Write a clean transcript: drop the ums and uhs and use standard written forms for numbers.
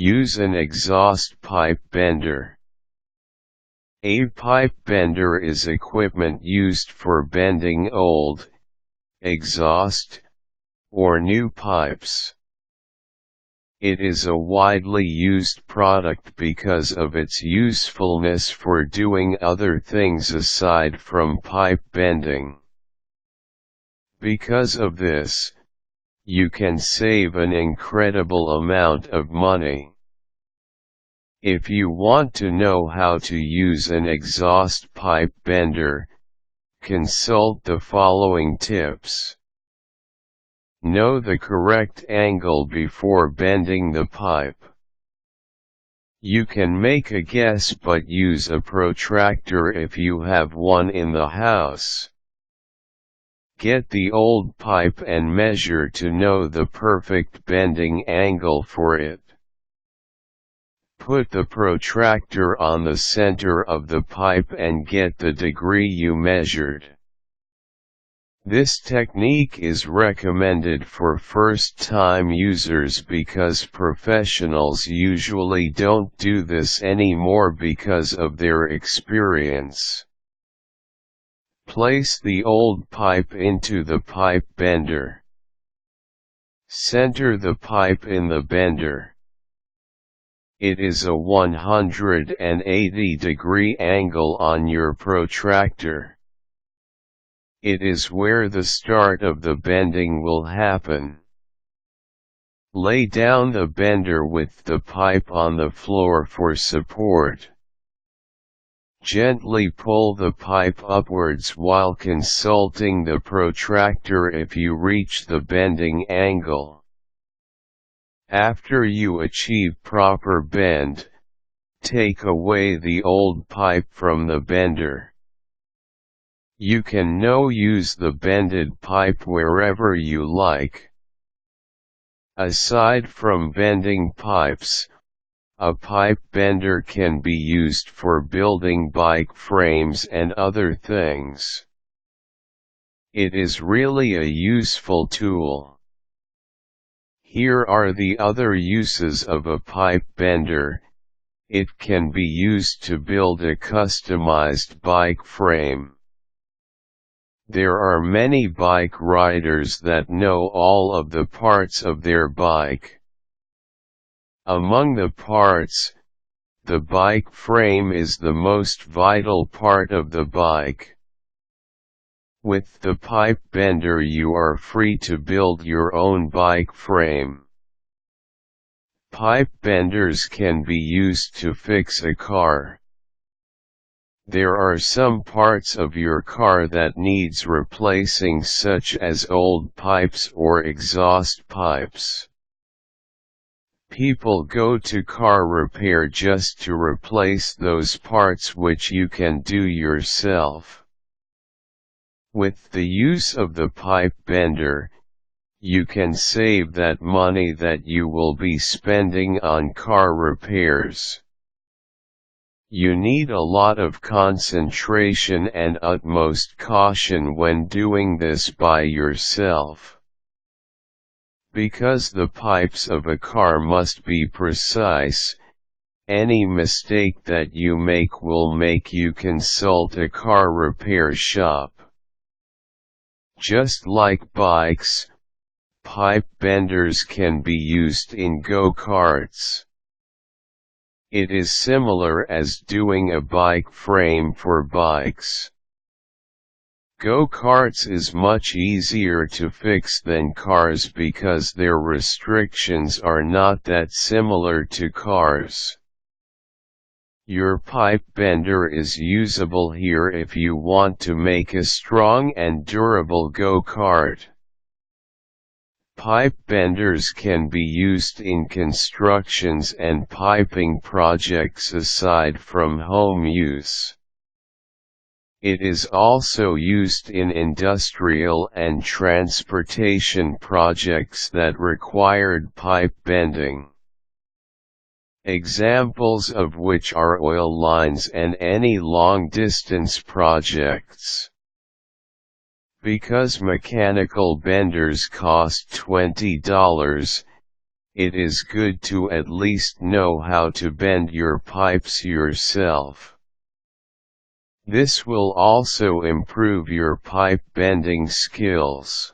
Use an exhaust pipe bender. A pipe bender is equipment used for bending old, exhaust, or new pipes. It is a widely used product because of its usefulness for doing other things aside from pipe bending. Because of this, you can save an incredible amount of money. If you want to know how to use an exhaust pipe bender, consult the following tips. Know the correct angle before bending the pipe. You can make a guess but use a protractor if you have one in the house. Get the old pipe and measure to know the perfect bending angle for it. Put the protractor on the center of the pipe and get the degree you measured. This technique is recommended for first-time users because professionals usually don't do this anymore because of their experience. Place the old pipe into the pipe bender. Center the pipe in the bender. It is a 180-degree angle on your protractor. It is where the start of the bending will happen. Lay down the bender with the pipe on the floor for support. Gently pull the pipe upwards while consulting the protractor if you reach the bending angle. After you achieve proper bend, take away the old pipe from the bender. You can now use the bended pipe wherever you like. Aside from bending pipes, a pipe bender can be used for building bike frames and other things. It is really a useful tool. Here are the other uses of a pipe bender. It can be used to build a customized bike frame. There are many bike riders that know all of the parts of their bike. Among the parts, the bike frame is the most vital part of the bike. With the pipe bender you are free to build your own bike frame. Pipe benders can be used to fix a car. There are some parts of your car that needs replacing, such as old pipes or exhaust pipes. People go to car repair just to replace those parts, which you can do yourself. With the use of the pipe bender, you can save that money that you will be spending on car repairs. You need a lot of concentration and utmost caution when doing this by yourself. Because the pipes of a car must be precise, any mistake that you make will make you consult a car repair shop. Just like bikes, pipe benders can be used in go-karts. It is similar as doing a bike frame for bikes. Go-karts is much easier to fix than cars because their restrictions are not that similar to cars. Your pipe bender is usable here if you want to make a strong and durable go-kart. Pipe benders can be used in constructions and piping projects aside from home use. It is also used in industrial and transportation projects that required pipe bending. Examples of which are oil lines and any long-distance projects. Because mechanical benders cost $20, it is good to at least know how to bend your pipes yourself. This will also improve your pipe bending skills.